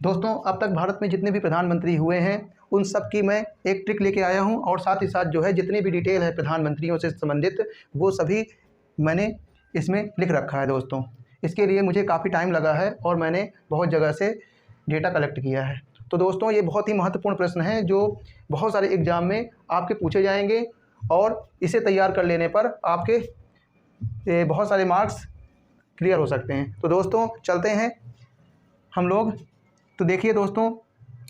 दोस्तों, अब तक भारत में जितने भी प्रधानमंत्री हुए हैं उन सब की मैं एक ट्रिक लेके आया हूं और साथ ही साथ जो है जितनी भी डिटेल है प्रधानमंत्रियों से संबंधित वो सभी मैंने इसमें लिख रखा है दोस्तों। इसके लिए मुझे काफ़ी टाइम लगा है और मैंने बहुत जगह से डेटा कलेक्ट किया है। तो दोस्तों, ये बहुत ही महत्वपूर्ण प्रश्न है जो बहुत सारे एग्ज़ाम में आपके पूछे जाएंगे और इसे तैयार कर लेने पर आपके बहुत सारे मार्क्स क्लियर हो सकते हैं। तो दोस्तों चलते हैं हम लोग। तो देखिए दोस्तों,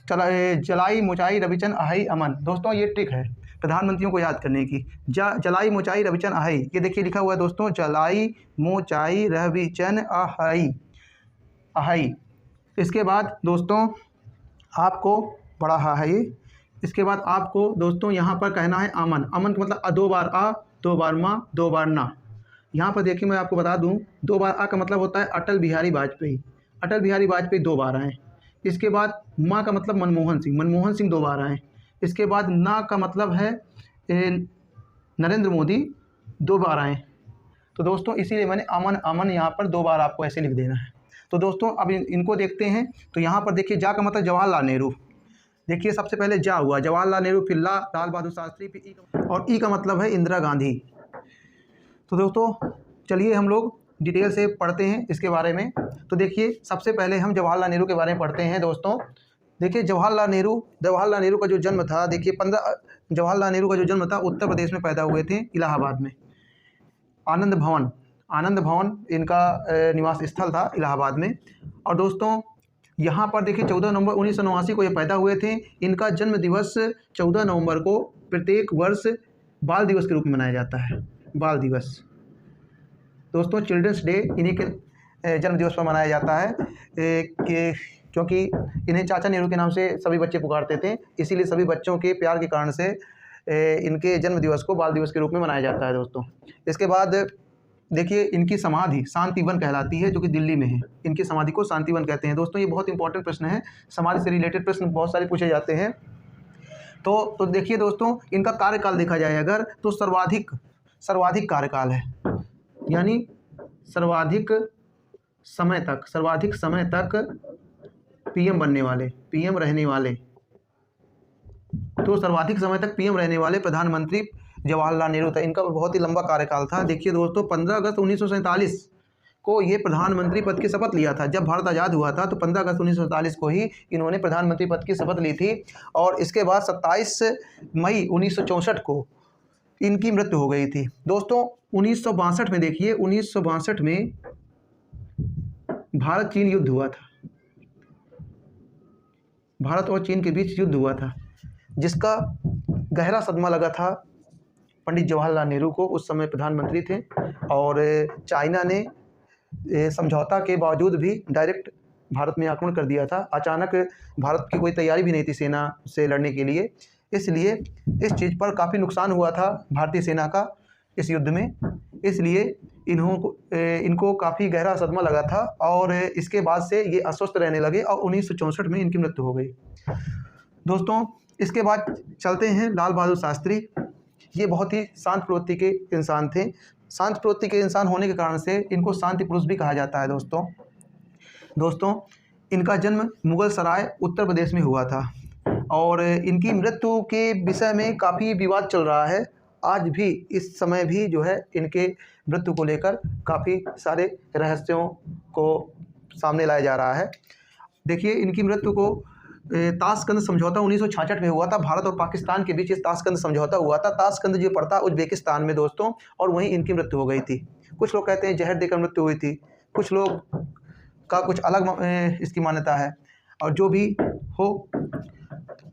जलाई मोचाई रविचन अहाई अमन। दोस्तों ये ट्रिक है प्रधानमंत्रियों को याद करने की। जलाई मोचाई रविचन अहाई, ये देखिए लिखा हुआ है दोस्तों, जलाई मोचाई रविचन अहाई अहाई। इसके बाद दोस्तों आपको बड़ा हाई, इसके बाद आपको दोस्तों यहाँ पर कहना है अमन। अमन का मतलब 2 बार आ, 2 बार माँ, 2 बार ना। यहाँ पर देखिए मैं आपको बता दूँ, 2 बार आ का मतलब होता है अटल बिहारी वाजपेयी। अटल बिहारी वाजपेयी 2 बार आए। इसके बाद माँ का मतलब मनमोहन सिंह, मनमोहन सिंह 2 बार आए। इसके बाद ना का मतलब है नरेंद्र मोदी 2 बार आए। तो दोस्तों इसीलिए मैंने अमन अमन यहाँ पर 2 बार आपको ऐसे लिख देना है। तो दोस्तों अब इनको देखते हैं। तो यहाँ पर देखिए जा का मतलब जवाहरलाल नेहरू। देखिए सबसे पहले जा हुआ जवाहरलाल नेहरू, फिर लाल बहादुर शास्त्री, फिर ई का मतलब है इंदिरा गांधी। तो दोस्तों चलिए हम लोग डिटेल से पढ़ते हैं इसके बारे में। तो देखिए सबसे पहले हम जवाहरलाल नेहरू के बारे में पढ़ते हैं दोस्तों। देखिए जवाहरलाल नेहरू का जो जन्म था, देखिए जवाहरलाल नेहरू का जो जन्म था उत्तर प्रदेश में पैदा हुए थे, इलाहाबाद में। आनंद भवन इनका निवास स्थल था इलाहाबाद में। और दोस्तों यहाँ पर देखिए 14 नवंबर 1989 को ये पैदा हुए थे। इनका जन्म दिवस 14 नवंबर को प्रत्येक वर्ष बाल दिवस के रूप में मनाया जाता है। बाल दिवस दोस्तों, चिल्ड्रंस डे इन्हीं के जन्म दिवस पर मनाया जाता है क्योंकि इन्हें चाचा नेहरू के नाम से सभी बच्चे पुकारते थे, इसीलिए सभी बच्चों के प्यार के कारण से इनके जन्म दिवस को बाल दिवस के रूप में मनाया जाता है दोस्तों। इसके बाद देखिए इनकी समाधि शांतिवन कहलाती है, जो कि दिल्ली में है। इनकी समाधि को शांतिवन कहते हैं। दोस्तों ये बहुत इंपॉर्टेंट प्रश्न है, समाधि से रिलेटेड प्रश्न बहुत सारे पूछे जाते हैं। तो देखिए दोस्तों, इनका कार्यकाल देखा जाए अगर तो सर्वाधिक कार्यकाल है, यानी सर्वाधिक समय तक पीएम बनने वाले, पीएम रहने वाले। तो सर्वाधिक समय तक पीएम रहने वाले प्रधानमंत्री जवाहरलाल नेहरू था। इनका बहुत ही लंबा कार्यकाल था। देखिए दोस्तों 15 अगस्त 1947 को ये प्रधानमंत्री पद की शपथ लिया था। जब भारत आज़ाद हुआ था तो 15 अगस्त 1947 को ही इन्होंने प्रधानमंत्री पद की शपथ ली थी। और इसके बाद 27 मई 1964 को इनकी मृत्यु हो गई थी। दोस्तों 1962 में देखिए, 1962 में भारत चीन युद्ध हुआ था। भारत और चीन के बीच युद्ध हुआ था, जिसका गहरा सदमा लगा था पंडित जवाहरलाल नेहरू को। उस समय प्रधानमंत्री थे और चाइना ने समझौता के बावजूद भी डायरेक्ट भारत में आक्रमण कर दिया था। अचानक भारत की कोई तैयारी भी नहीं थी सेना से लड़ने के लिए, इसलिए इस चीज़ पर काफ़ी नुकसान हुआ था भारतीय सेना का इस युद्ध में। इसलिए इनको काफ़ी गहरा सदमा लगा था और इसके बाद से ये अस्वस्थ रहने लगे और 1964 में इनकी मृत्यु हो गई। दोस्तों इसके बाद चलते हैं लाल बहादुर शास्त्री। ये बहुत ही शांत प्रवृत्ति के इंसान थे। शांत प्रवृत्ति के इंसान होने के कारण से इनको शांति पुरुष भी कहा जाता है दोस्तों इनका जन्म मुगल सराय उत्तर प्रदेश में हुआ था और इनकी मृत्यु के विषय में काफ़ी विवाद चल रहा है। आज भी इस समय भी जो है इनके मृत्यु को लेकर काफ़ी सारे रहस्यों को सामने लाया जा रहा है। देखिए इनकी मृत्यु को ताशकंद समझौता 1966 में हुआ था। भारत और पाकिस्तान के बीच इस ताशकंद समझौता हुआ था। ताशकंद जो पड़ता उज्बेकिस्तान में दोस्तों, और वहीं इनकी मृत्यु हो गई थी। कुछ लोग कहते हैं जहर देकर मृत्यु हुई थी, कुछ लोग का कुछ अलग इसकी मान्यता है। और जो भी हो,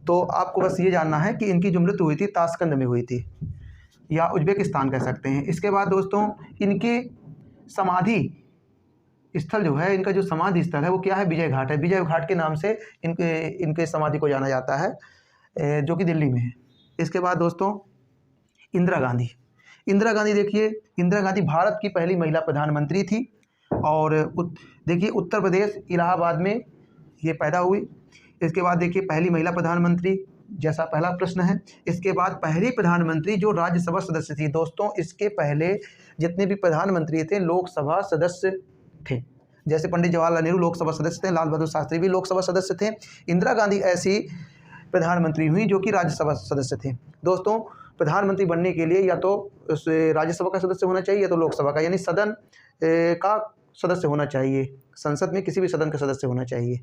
तो आपको बस ये जानना है कि इनकी जो मृत्यु हुई थी ताशकंद में हुई थी, या उज्बेकिस्तान कह सकते हैं। इसके बाद दोस्तों इनके समाधि स्थल जो है, इनका जो समाधि स्थल है वो क्या है, विजय घाट है। विजय घाट के नाम से इनके समाधि को जाना जाता है, जो कि दिल्ली में है। इसके बाद दोस्तों इंदिरा गांधी देखिए, इंदिरा गांधी भारत की पहली महिला प्रधानमंत्री थी और देखिए उत्तर प्रदेश इलाहाबाद में ये पैदा हुई। इसके बाद देखिए पहली महिला प्रधानमंत्री, जैसा पहला प्रश्न है। इसके बाद पहली प्रधानमंत्री जो राज्यसभा सदस्य थी। दोस्तों इसके पहले जितने भी प्रधानमंत्री थे लोकसभा सदस्य थे, जैसे पंडित जवाहरलाल नेहरू लोकसभा सदस्य थे, लाल बहादुर शास्त्री भी लोकसभा सदस्य थे। इंदिरा गांधी ऐसी प्रधानमंत्री हुई जो कि राज्यसभा सदस्य थे। दोस्तों, प्रधानमंत्री बनने के लिए या तो राज्यसभा का सदस्य होना चाहिए या तो लोकसभा का, यानी सदन का सदस्य होना चाहिए, संसद में किसी भी सदन का सदस्य होना चाहिए।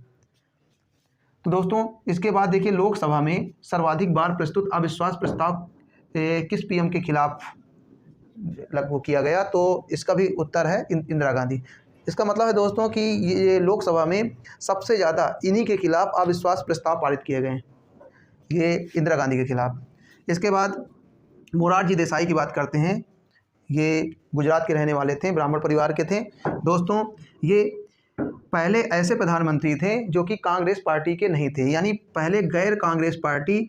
तो दोस्तों, इसके बाद देखिए लोकसभा में सर्वाधिक बार प्रस्तुत अविश्वास प्रस्ताव किस पीएम के खिलाफ लागू किया गया, तो इसका भी उत्तर है इंदिरा गांधी। इसका मतलब है दोस्तों कि ये लोकसभा में सबसे ज़्यादा इन्हीं के खिलाफ अविश्वास प्रस्ताव पारित किए गए, ये इंदिरा गांधी के खिलाफ। इसके बाद मोरारजी देसाई की बात करते हैं। ये गुजरात के रहने वाले थे, ब्राह्मण परिवार के थे। दोस्तों, ये पहले ऐसे प्रधानमंत्री थे जो कि कांग्रेस पार्टी के नहीं थे, यानी पहले गैर कांग्रेस पार्टी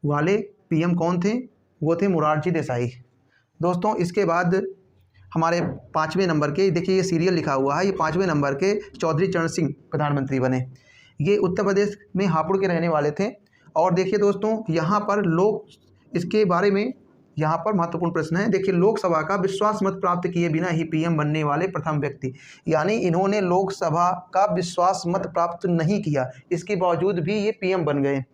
वाले पीएम कौन थे, वो थे मोरारजी देसाई। दोस्तों, इसके बाद हमारे 5वें नंबर के, देखिए ये सीरियल लिखा हुआ है, ये 5वें नंबर के चौधरी चरण सिंह प्रधानमंत्री बने। ये उत्तर प्रदेश में हापुड़ के रहने वाले थे। और देखिए दोस्तों, यहाँ पर लोग इसके बारे में यहाँ पर महत्वपूर्ण प्रश्न है। देखिए, लोकसभा का विश्वास मत प्राप्त किए बिना ही पीएम बनने वाले प्रथम व्यक्ति, यानी इन्होंने लोकसभा का विश्वास मत प्राप्त नहीं किया, इसके बावजूद भी ये पीएम बन गए।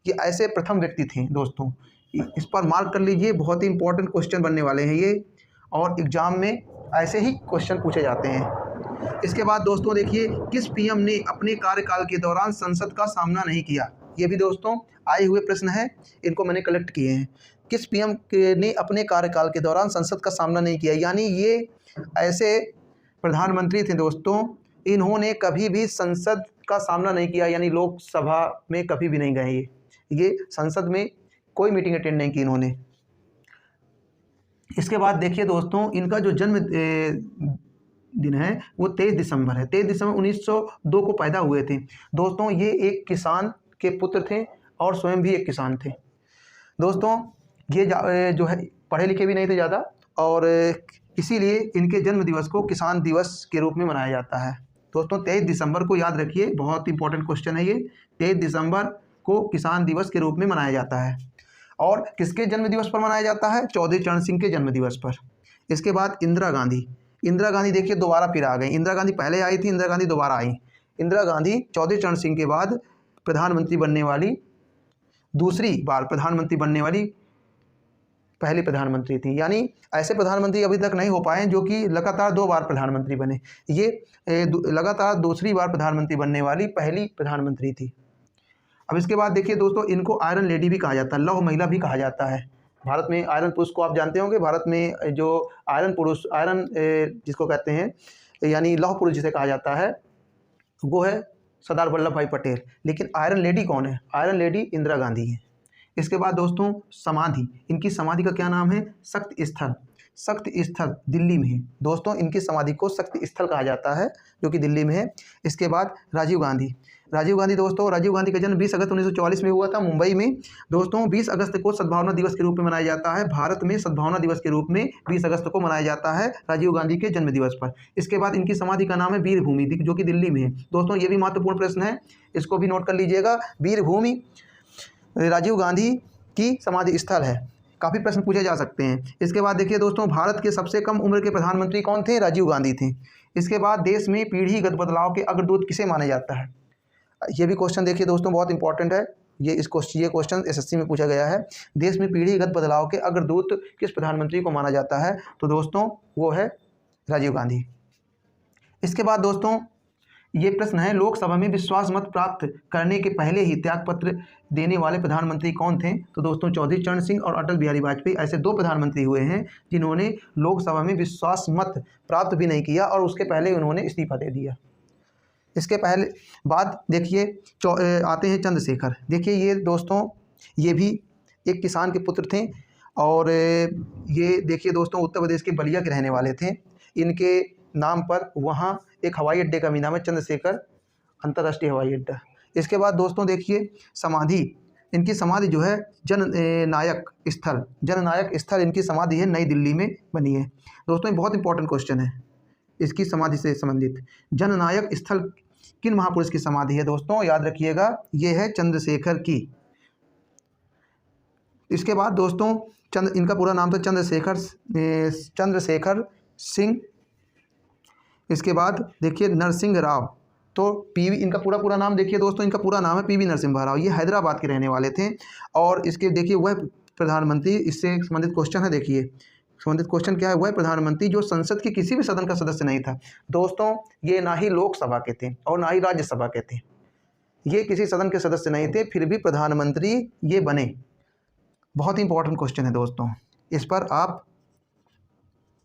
ये ऐसे प्रथम व्यक्ति थे। दोस्तों, इस पर मार्क कर लीजिए, बहुत ही इंपॉर्टेंट क्वेश्चन बनने वाले हैं ये, और एग्जाम में ऐसे ही क्वेश्चन पूछे जाते हैं। इसके बाद दोस्तों देखिए, किस पीएम ने अपने कार्यकाल के दौरान संसद का सामना नहीं किया, ये भी दोस्तों आए हुए प्रश्न है, इनको मैंने कलेक्ट किए हैं। किस पीएम ने अपने कार्यकाल के दौरान संसद का सामना नहीं किया, यानी ये ऐसे प्रधानमंत्री थे दोस्तों, इन्होंने कभी भी संसद का सामना नहीं किया, यानी लोकसभा में कभी भी नहीं गए, ये संसद में कोई मीटिंग अटेंड नहीं की इन्होंने। इसके बाद देखिए दोस्तों, इनका जो जन्म दिन है वो 23 दिसंबर है। 23 दिसंबर 1902 को पैदा हुए थे। दोस्तों, ये एक किसान के पुत्र थे और स्वयं भी एक किसान थे। दोस्तों, ये जो है पढ़े लिखे भी नहीं थे ज़्यादा, और इसीलिए इनके जन्म दिवस को किसान दिवस के रूप में मनाया जाता है। दोस्तों, 23 दिसंबर को याद रखिए, बहुत इंपॉर्टेंट क्वेश्चन है ये। 23 दिसंबर को किसान दिवस के रूप में मनाया जाता है। और किसके जन्म दिवस पर मनाया जाता है? चौधरी चरण सिंह के जन्म दिवस पर। इसके बाद इंदिरा गांधी। इंदिरा गांधी देखिए दोबारा फिर आ गई। इंदिरा गांधी पहले आई थी, इंदिरा गांधी दोबारा आई। इंदिरा गांधी चौधरी चरण सिंह के बाद प्रधानमंत्री बनने वाली दूसरी बार प्रधानमंत्री बनने वाली पहली प्रधानमंत्री थी, यानी ऐसे प्रधानमंत्री अभी तक नहीं हो पाए जो कि लगातार 2 बार प्रधानमंत्री बने। ये लगातार दूसरी बार प्रधानमंत्री बनने वाली पहली प्रधानमंत्री थी। अब इसके बाद देखिए दोस्तों, इनको आयरन लेडी भी कहा जाता है, लौह महिला भी कहा जाता है। भारत में आयरन पुरुष को आप जानते होंगे, भारत में जो आयरन पुरुष, आयरन जिसको कहते हैं, यानी लौह पुरुष जिसे कहा जाता है, वो है सरदार वल्लभ भाई पटेल। लेकिन आयरन लेडी कौन है? आयरन लेडी इंदिरा गांधी है। इसके बाद दोस्तों, समाधि। इनकी समाधि का क्या नाम है? शक्ति स्थल। शक्ति स्थल दिल्ली में है। दोस्तों, इनकी समाधि को शक्ति स्थल कहा जाता है, जो कि दिल्ली में है। इसके बाद राजीव गांधी। राजीव गांधी दोस्तों, राजीव गांधी का जन्म 20 अगस्त 1944 में हुआ था, मुंबई में। दोस्तों, 20 अगस्त को सद्भावना दिवस के रूप में मनाया जाता है। भारत में सद्भावना दिवस के रूप में 20 अगस्त को मनाया जाता है, राजीव गांधी के जन्म दिवस पर। इसके बाद इनकी समाधि का नाम है वीर भूमि, जो कि दिल्ली में है। दोस्तों, ये भी महत्वपूर्ण प्रश्न है, इसको भी नोट कर लीजिएगा। वीर भूमि राजीव गांधी की समाधि स्थल है। काफ़ी प्रश्न पूछे जा सकते हैं। इसके बाद देखिए दोस्तों, भारत के सबसे कम उम्र के प्रधानमंत्री कौन थे? राजीव गांधी थे। इसके बाद देश में पीढ़ीगत बदलाव के अग्रदूत किसे माना जाता है? ये भी क्वेश्चन देखिए दोस्तों, बहुत इंपॉर्टेंट है। ये क्वेश्चन एसएससी में पूछा गया है। देश में पीढ़ीगत बदलाव के अग्रदूत किस प्रधानमंत्री को माना जाता है? तो दोस्तों, वो है राजीव गांधी। इसके बाद दोस्तों, ये प्रश्न है, लोकसभा में विश्वास मत प्राप्त करने के पहले ही त्यागपत्र देने वाले प्रधानमंत्री कौन थे? तो दोस्तों, चौधरी चरण सिंह और अटल बिहारी वाजपेयी ऐसे 2 प्रधानमंत्री हुए हैं जिन्होंने लोकसभा में विश्वास मत प्राप्त भी नहीं किया और उसके पहले उन्होंने इस्तीफा दे दिया। इसके पहले बाद देखिए आते हैं चंद्रशेखर। देखिए ये दोस्तों, ये भी एक किसान के पुत्र थे, और ये देखिए दोस्तों, उत्तर प्रदेश के बलिया के रहने वाले थे। इनके नाम पर वहाँ एक हवाई अड्डे का भी नाम है, चंद्रशेखर अंतर्राष्ट्रीय हवाई अड्डा। इसके बाद दोस्तों देखिए समाधि। इनकी समाधि जो है जननायक स्थल इनकी समाधि है, नई दिल्ली में बनी है। दोस्तों, ये बहुत इंपॉर्टेंट क्वेश्चन है इसकी समाधि से संबंधित। जननायक स्थल किन महापुरुष की समाधि है? दोस्तों, याद रखिएगा, ये है चंद्रशेखर की। इसके बाद दोस्तों, इनका पूरा नाम था चंद्रशेखर सिंह। इसके बाद देखिए नरसिंह राव, तो पीवी, इनका पूरा नाम देखिए दोस्तों, इनका पूरा नाम है पीवी नरसिम्हा राव। ये हैदराबाद के रहने वाले थे। और इसके देखिए वह प्रधानमंत्री, इससे संबंधित क्वेश्चन है, देखिए संबंधित क्वेश्चन क्या है, वह प्रधानमंत्री जो संसद के किसी भी सदन का सदस्य नहीं था। दोस्तों ये ना ही लोकसभा के थे और ना ही राज्यसभा के थे, ये किसी सदन के सदस्य नहीं थे, फिर भी प्रधानमंत्री ये बने। बहुत ही इंपॉर्टेंट क्वेश्चन है दोस्तों, इस पर आप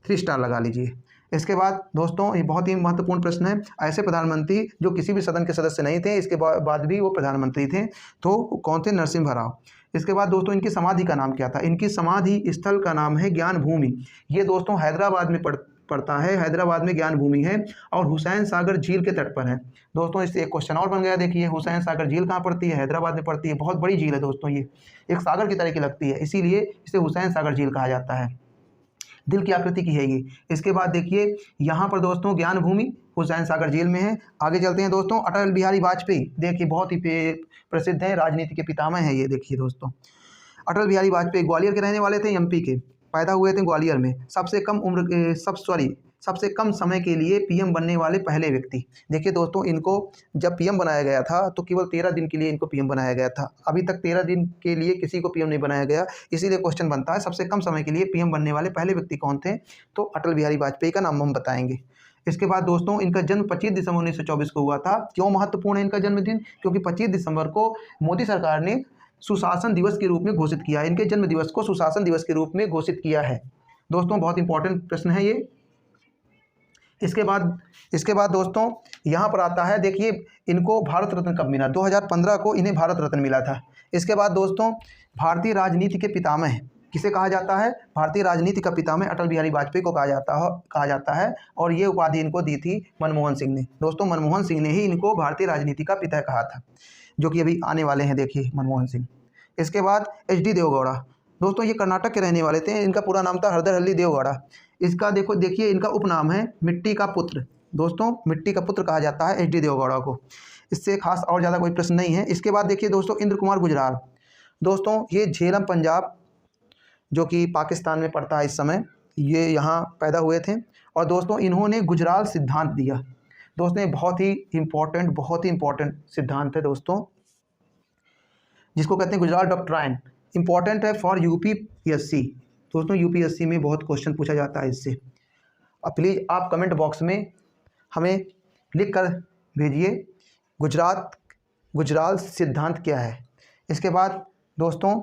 3 स्टार लगा लीजिए। इसके बाद दोस्तों ये बहुत ही महत्वपूर्ण प्रश्न है, ऐसे प्रधानमंत्री जो किसी भी सदन के सदस्य नहीं थे, इसके बाद भी वो प्रधानमंत्री थे, तो कौन थे? नरसिम्हा राव। इसके बाद दोस्तों इनकी समाधि का नाम क्या था? इनकी समाधि स्थल का नाम है ज्ञान भूमि। ये दोस्तों हैदराबाद में पड़ता है, हैदराबाद में ज्ञान भूमि है और हुसैन सागर झील के तट पर है। दोस्तों इससे एक क्वेश्चन और बन गया, देखिए हुसैन सागर झील कहाँ पड़ती है? हैदराबाद में पड़ती है। बहुत बड़ी झील है दोस्तों, ये एक सागर की तरह की लगती है, इसीलिए इसे हुसैन सागर झील कहा जाता है। दिल की आकृति की है ये। इसके बाद देखिए यहाँ पर दोस्तों ज्ञान भूमि हुसैन सागर झील में है। आगे चलते हैं दोस्तों, अटल बिहारी वाजपेयी, देखिए बहुत ही प्रसिद्ध है, राजनीति के पितामह हैं ये। देखिए दोस्तों अटल बिहारी वाजपेयी ग्वालियर के रहने वाले थे, एमपी के, पैदा हुए थे ग्वालियर में। सबसे कम समय के लिए पीएम बनने वाले पहले व्यक्ति। देखिए दोस्तों इनको जब पीएम बनाया गया था तो केवल 13 दिन के लिए इनको पीएम बनाया गया था। अभी तक 13 दिन के लिए किसी को पीएम नहीं बनाया गया, इसीलिए क्वेश्चन बनता है सबसे कम समय के लिए पीएम बनने वाले पहले व्यक्ति कौन थे? तो अटल बिहारी वाजपेयी का नाम हम बताएंगे। इसके बाद दोस्तों इनका जन्म 25 दिसंबर 1924 को हुआ था। क्यों महत्वपूर्ण है इनका जन्मदिन? क्योंकि 25 दिसंबर को मोदी सरकार ने सुशासन दिवस के रूप में घोषित किया है। इनके जन्म दिवस को सुशासन दिवस के रूप में घोषित किया है। दोस्तों बहुत इंपॉर्टेंट प्रश्न है ये। इसके बाद दोस्तों यहाँ पर आता है, देखिए इनको भारत रत्न कब मिला? 2015 को इन्हें भारत रत्न मिला था। इसके बाद दोस्तों भारतीय राजनीति के पितामह किसे कहा जाता है? भारतीय राजनीति का पितामह अटल बिहारी वाजपेयी को कहा जाता है और ये उपाधि इनको दी थी मनमोहन सिंह ने। दोस्तों मनमोहन सिंह ने ही इनको भारतीय राजनीति का पिता कहा था, जो कि अभी आने वाले हैं, देखिए मनमोहन सिंह। इसके बाद एच.डी. देवगौड़ा, दोस्तों ये कर्नाटक के रहने वाले थे। इनका पूरा नाम था हरदर देवगौड़ा। इसका देखिए इनका उपनाम है मिट्टी का पुत्र। दोस्तों मिट्टी का पुत्र कहा जाता है एच.डी. देवगौड़ा को। इससे खास और ज़्यादा कोई प्रश्न नहीं है। इसके बाद देखिए दोस्तों इंद्र कुमार गुजराल, दोस्तों ये झेलम पंजाब जो कि पाकिस्तान में पड़ता है इस समय, ये यहाँ पैदा हुए थे और दोस्तों इन्होंने गुजराल सिद्धांत दिया। दोस्तों ये बहुत ही इम्पोर्टेंट सिद्धांत है दोस्तों, जिसको कहते हैं गुजराल डॉक्ट्राइन। इंपॉर्टेंट है फॉर यूपीएससी। दोस्तों यूपीएससी में बहुत क्वेश्चन पूछा जाता है इससे। अब प्लीज़ आप कमेंट बॉक्स में हमें लिख कर भेजिए गुजराल सिद्धांत क्या है। इसके बाद दोस्तों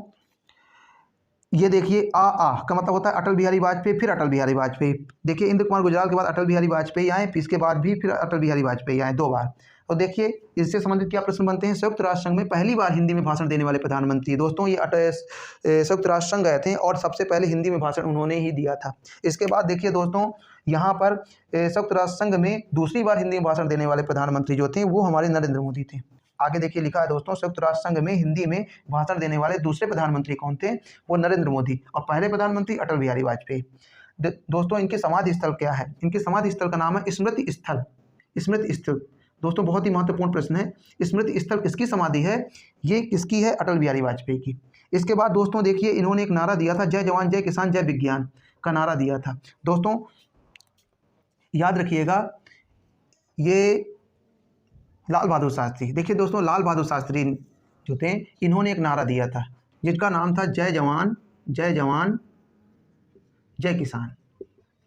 ये देखिए आ का मतलब होता है अटल बिहारी वाजपेयी, फिर अटल बिहारी वाजपेयी। देखिए इंद्र कुमार गुजराल के बाद अटल बिहारी वाजपेयी आए, फिर इसके बाद भी फिर अटल बिहारी वाजपेयी आए 2 बार। और देखिए इससे संबंधित क्या प्रश्न बनते हैं? संयुक्त राष्ट्र संघ में पहली बार हिंदी में भाषण देने वाले प्रधानमंत्री। दोस्तों ये संयुक्त राष्ट्र संघ गए थे और सबसे पहले हिंदी में भाषण उन्होंने ही दिया था। इसके बाद देखिए दोस्तों यहाँ पर संयुक्त राष्ट्र संघ में दूसरी बार हिंदी में भाषण देने वाले प्रधानमंत्री जो थे वो हमारे नरेंद्र मोदी थे। आगे देखिए लिखा है दोस्तों संयुक्त राष्ट्र संघ में हिंदी में भाषण देने वाले दूसरे प्रधानमंत्री कौन थे? वो नरेंद्र मोदी। और पहले प्रधानमंत्री अटल बिहारी वाजपेयी। दोस्तों इनके समाधि स्थल क्या है? इनके समाधि स्थल का नाम है स्मृति स्थल। स्मृति स्थल दोस्तों बहुत ही महत्वपूर्ण प्रश्न है। स्मृति स्थल किसकी समाधि है? ये किसकी है? अटल बिहारी वाजपेयी की। इसके बाद दोस्तों देखिए इन्होंने एक नारा दिया था, जय जवान जय किसान जय विज्ञान का नारा दिया था। दोस्तों याद रखिएगा ये लाल बहादुर शास्त्री। देखिए दोस्तों लाल बहादुर शास्त्री जो थे इन्होंने एक नारा दिया था जिसका नाम था जय जवान जय किसान।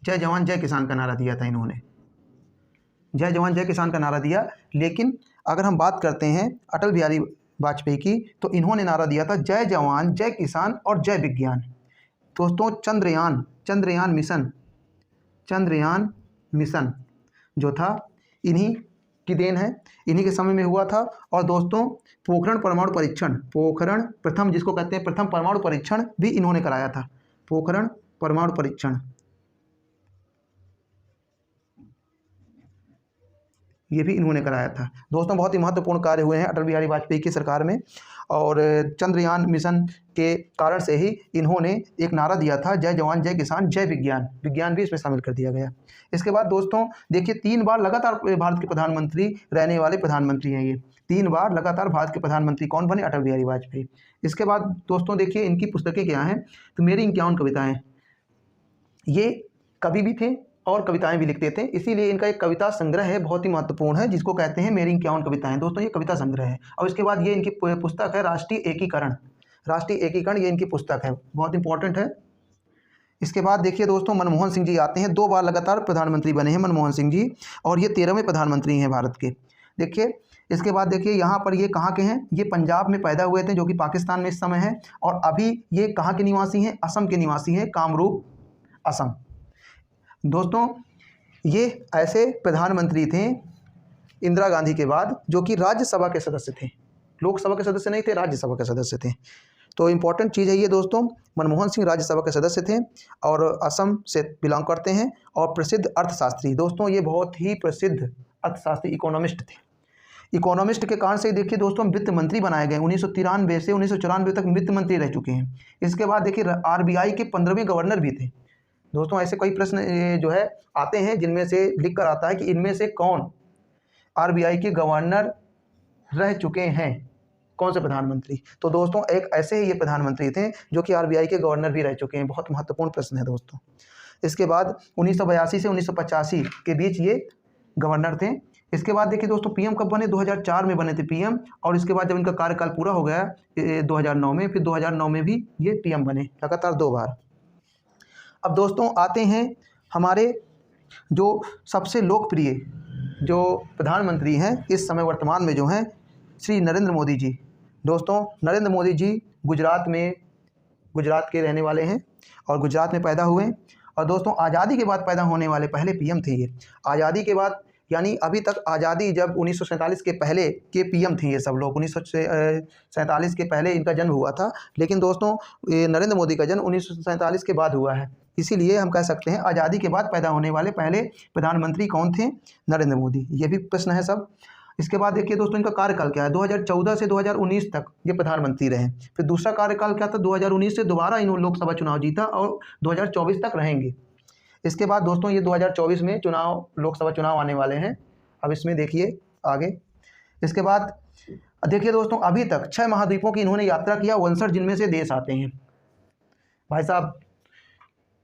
जय जवान जय किसान का नारा दिया था इन्होंने, जय जवान जय किसान का नारा दिया। लेकिन अगर हम बात करते हैं अटल बिहारी वाजपेयी की तो इन्होंने नारा दिया था जय जवान जय किसान और जय विज्ञान। दोस्तों चंद्रयान मिशन जो था इन्हीं की देन है, इन्हीं के समय में हुआ था। और दोस्तों पोखरण परमाणु परीक्षण, पोखरण प्रथम जिसको कहते हैं प्रथम परमाणु परीक्षण भी इन्होंने कराया था। पोखरण परमाणु परीक्षण ये भी इन्होंने कराया था। दोस्तों बहुत ही महत्वपूर्ण कार्य हुए हैं अटल बिहारी वाजपेयी की सरकार में और चंद्रयान मिशन के कारण से ही इन्होंने एक नारा दिया था जय जवान जय किसान जय विज्ञान। विज्ञान भी इसमें शामिल कर दिया गया। इसके बाद दोस्तों देखिए 3 बार लगातार भारत के प्रधानमंत्री रहने वाले प्रधानमंत्री हैं ये। 3 बार लगातार भारत के प्रधानमंत्री कौन बने? अटल बिहारी वाजपेयी। इसके बाद दोस्तों देखिए इनकी पुस्तकें क्या हैं? तो मेरी 51 कविताएँ, ये कवि भी थे और कविताएं भी लिखते थे। इसीलिए इनका एक कविता संग्रह है, बहुत ही महत्वपूर्ण है, जिसको कहते हैं मेरी 51 कविताएं। दोस्तों ये कविता संग्रह है। और इसके बाद ये इनकी पुस्तक है राष्ट्रीय एकीकरण। राष्ट्रीय एकीकरण ये इनकी पुस्तक है, बहुत इंपॉर्टेंट है। इसके बाद देखिए दोस्तों, मनमोहन सिंह जी आते हैं। 2 बार लगातार प्रधानमंत्री बने हैं मनमोहन सिंह जी, और ये 13वें प्रधानमंत्री हैं भारत के। देखिए इसके बाद देखिए यहाँ पर ये कहाँ के हैं, ये पंजाब में पैदा हुए थे, जो कि पाकिस्तान में इस समय है। और अभी ये कहाँ के निवासी हैं, असम के निवासी हैं, कामरूप असम। दोस्तों ये ऐसे प्रधानमंत्री थे इंदिरा गांधी के बाद जो कि राज्यसभा के सदस्य थे, लोकसभा के सदस्य नहीं थे, राज्यसभा के सदस्य थे। तो इम्पॉर्टेंट चीज़ है ये दोस्तों। मनमोहन सिंह राज्यसभा के सदस्य थे और असम से बिलोंग करते हैं, और प्रसिद्ध अर्थशास्त्री। दोस्तों ये बहुत ही प्रसिद्ध अर्थशास्त्री, इकोनॉमिस्ट थे। इकोनॉमिस्ट के कारण से देखिए दोस्तों वित्त मंत्री बनाए गए। 1993 से 1994 तक वित्त मंत्री रह चुके हैं। इसके बाद देखिए RBI के 15वें गवर्नर भी थे। दोस्तों ऐसे कई प्रश्न जो है आते हैं, जिनमें से लिख कर आता है कि इनमें से कौन RBI के गवर्नर रह चुके हैं, कौन से प्रधानमंत्री। तो दोस्तों एक ऐसे ही ये प्रधानमंत्री थे जो कि RBI के गवर्नर भी रह चुके हैं। बहुत महत्वपूर्ण प्रश्न है दोस्तों। इसके बाद 1982 से 1985 के बीच ये गवर्नर थे। इसके बाद देखिए दोस्तों PM कब बने, 2004 में बने थे PM। और इसके बाद जब इनका कार्यकाल पूरा हो गया 2009 में, फिर 2009 में भी ये PM बने, लगातार 2 बार। अब दोस्तों आते हैं हमारे जो सबसे लोकप्रिय जो प्रधानमंत्री हैं इस समय वर्तमान में, जो हैं श्री नरेंद्र मोदी जी। दोस्तों नरेंद्र मोदी जी गुजरात के रहने वाले हैं और गुजरात में पैदा हुए। और दोस्तों आज़ादी के बाद पैदा होने वाले पहले PM थे ये। आज़ादी के बाद यानी अभी तक आज़ादी जब 1947 के पहले के PM थे ये सब लोग। 1947 के पहले इनका जन्म हुआ था, लेकिन दोस्तों नरेंद्र मोदी का जन्म 1947 के बाद हुआ है। इसीलिए हम कह सकते हैं आज़ादी के बाद पैदा होने वाले पहले प्रधानमंत्री कौन थे, नरेंद्र मोदी। ये भी प्रश्न है सब। इसके बाद देखिए दोस्तों इनका कार्यकाल क्या है, 2014 से 2019 तक ये प्रधानमंत्री रहे। फिर दूसरा कार्यकाल क्या था, 2019 से दोबारा इन्होंने लोकसभा चुनाव जीता और 2024 तक रहेंगे। इसके बाद दोस्तों ये 2024 में लोकसभा चुनाव आने वाले हैं। अब इसमें देखिए आगे। इसके बाद देखिए दोस्तों अभी तक 6 महाद्वीपों की इन्होंने यात्रा किया, 59 जिनमें से देश आते हैं। भाई साहब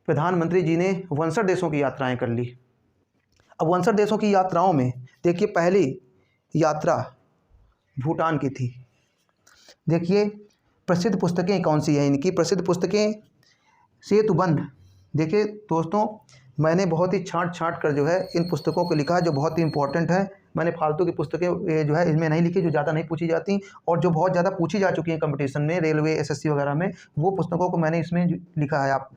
प्रधानमंत्री जी ने 59 देशों की यात्राएं कर ली। अब 59 देशों की यात्राओं में देखिए पहली यात्रा भूटान की थी। देखिए प्रसिद्ध पुस्तकें कौन सी हैं इनकी, प्रसिद्ध पुस्तकें सेतुबंध। देखिए दोस्तों मैंने बहुत ही छांट कर जो है इन पुस्तकों को लिखा है, जो बहुत ही इंपॉर्टेंट है। मैंने फालतू की पुस्तकें जो है इसमें नहीं लिखी, जो ज़्यादा नहीं पूछी जाती और जो बहुत ज़्यादा पूछी जा चुकी हैं कंपटीशन में, रेलवे SSC वगैरह में, वो पुस्तकों को मैंने इसमें लिखा है। आप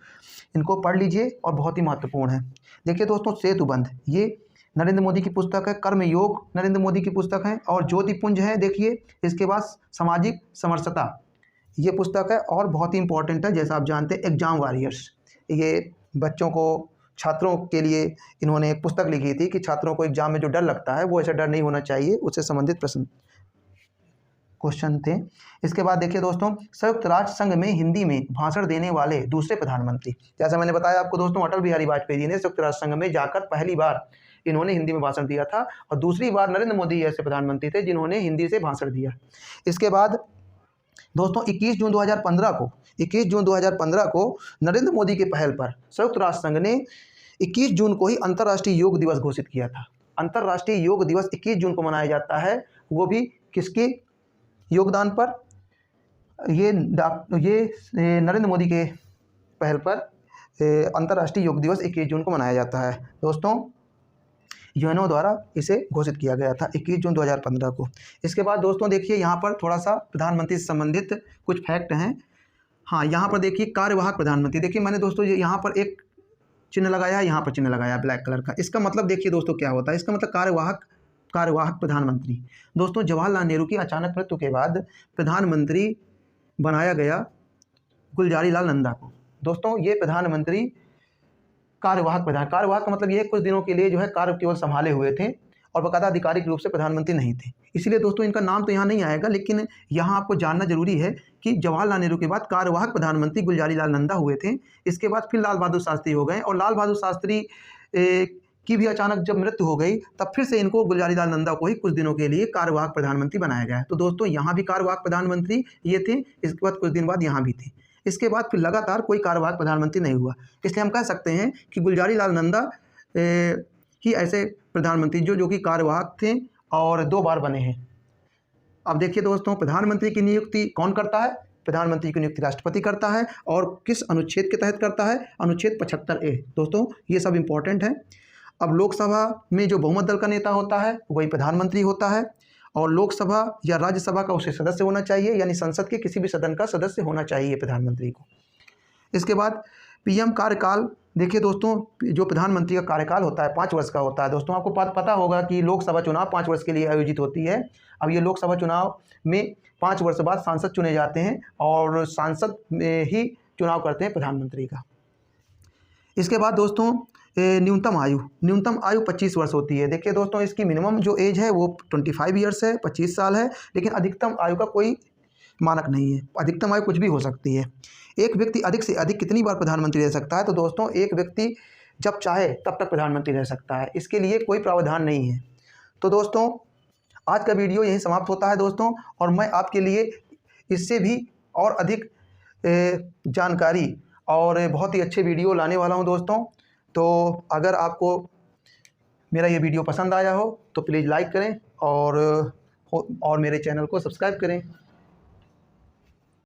इनको पढ़ लीजिए और बहुत ही महत्वपूर्ण है। देखिए दोस्तों सेतुबंध ये नरेंद्र मोदी की पुस्तक है, कर्मयोग नरेंद्र मोदी की पुस्तक है, और ज्योतिपुंज है। देखिए इसके बाद सामाजिक समरसता ये पुस्तक है, और बहुत ही इंपॉर्टेंट है जैसा आप जानते हैं एग्जाम वॉरियर्स। ये बच्चों को, छात्रों के लिए इन्होंने एक पुस्तक लिखी थी कि छात्रों को एग्जाम में जो डर लगता है वो ऐसा डर नहीं होना चाहिए, उससे संबंधित क्वेश्चन थे। इसके बाद देखिए दोस्तों संयुक्त राष्ट्र संघ में हिंदी में भाषण देने वाले दूसरे प्रधानमंत्री, जैसा मैंने बताया आपको दोस्तों, अटल बिहारी वाजपेयी जी ने संयुक्त राष्ट्र संघ में जाकर पहली बार इन्होंने हिंदी में भाषण दिया था, और दूसरी बार नरेंद्र मोदी ऐसे प्रधानमंत्री थे जिन्होंने हिंदी से भाषण दिया। इसके बाद दोस्तों 21 जून 2015 को नरेंद्र मोदी के पहल पर संयुक्त राष्ट्र संघ ने 21 जून को ही अंतर्राष्ट्रीय योग दिवस घोषित किया था। अंतर्राष्ट्रीय योग दिवस 21 जून को मनाया जाता है, वो भी किसके योगदान पर, ये नरेंद्र मोदी के पहल पर अंतर्राष्ट्रीय योग दिवस 21 जून को मनाया जाता है। दोस्तों यूएनओ द्वारा इसे घोषित किया गया था 21 जून 2015 को। इसके बाद दोस्तों देखिए यहाँ पर थोड़ा सा प्रधानमंत्री से संबंधित कुछ फैक्ट हैं। हाँ यहाँ पर देखिए कार्यवाहक प्रधानमंत्री। देखिए मैंने दोस्तों यहाँ पर एक चिन्ह लगाया है, यहाँ पर चिन्ह लगाया है ब्लैक कलर का। इसका मतलब देखिए दोस्तों क्या होता है, इसका मतलब कार्यवाहक प्रधानमंत्री। दोस्तों जवाहरलाल नेहरू की अचानक मृत्यु के बाद प्रधानमंत्री बनाया गया गुलजारी लाल नंदा को। दोस्तों ये प्रधानमंत्री कार्यवाहक का मतलब ये कुछ दिनों के लिए जो है कार्य केवल संभाले हुए थे और बाकायदा आधिकारिक रूप से प्रधानमंत्री नहीं थे। इसलिए दोस्तों इनका नाम तो यहाँ नहीं आएगा, लेकिन यहाँ आपको जानना जरूरी है कि जवाहरलाल नेहरू के बाद कार्यवाहक प्रधानमंत्री गुलजारी लाल नंदा हुए थे। इसके बाद फिर लाल बहादुर शास्त्री हो गए, और लाल बहादुर शास्त्री की भी अचानक जब मृत्यु हो गई तब फिर से इनको गुलजारी लाल नंदा को ही कुछ दिनों के लिए कार्यवाहक प्रधानमंत्री बनाया गया। तो दोस्तों यहाँ भी कार्यवाहक प्रधानमंत्री ये थे, इसके बाद कुछ दिन बाद यहाँ भी थे। इसके बाद फिर लगातार कोई कार्यवाहक प्रधानमंत्री नहीं हुआ। इसलिए हम कह सकते हैं कि गुलजारी लाल नंदा ही ऐसे प्रधानमंत्री जो कि कार्यवाहक थे और 2 बार बने हैं। अब देखिए दोस्तों, प्रधानमंत्री की नियुक्ति कौन करता है? प्रधानमंत्री की नियुक्ति राष्ट्रपति करता है और किस अनुच्छेद के तहत करता है? अनुच्छेद 75A। दोस्तों ये सब इम्पोर्टेंट है। अब लोकसभा में जो बहुमत दल का नेता होता है वही प्रधानमंत्री होता है और लोकसभा या राज्यसभा का उसे सदस्य होना चाहिए, यानी संसद के किसी भी सदन का सदस्य होना चाहिए प्रधानमंत्री को। इसके बाद पीएम कार्यकाल, देखिए दोस्तों जो प्रधानमंत्री का कार्यकाल होता है 5 वर्ष का होता है। दोस्तों आपको पता होगा कि लोकसभा चुनाव 5 वर्ष के लिए आयोजित होती है। अब ये लोकसभा चुनाव में 5 वर्ष बाद सांसद चुने जाते हैं और सांसद में ही चुनाव करते हैं प्रधानमंत्री का। इसके बाद दोस्तों न्यूनतम आयु 25 वर्ष होती है। देखिए दोस्तों, इसकी मिनिमम जो एज है वो 25 ईयर्स है, 25 साल है, लेकिन अधिकतम आयु का कोई मानक नहीं है। अधिकतम आयु कुछ भी हो सकती है। एक व्यक्ति अधिक से अधिक कितनी बार प्रधानमंत्री रह सकता है? तो दोस्तों एक व्यक्ति जब चाहे तब तक प्रधानमंत्री रह सकता है, इसके लिए कोई प्रावधान नहीं है। तो दोस्तों आज का वीडियो यहीं समाप्त होता है दोस्तों, और मैं आपके लिए इससे भी और अधिक जानकारी और बहुत ही अच्छे वीडियो लाने वाला हूं दोस्तों। तो अगर आपको मेरा ये वीडियो पसंद आया हो तो प्लीज़ लाइक करें और मेरे चैनल को सब्सक्राइब करें।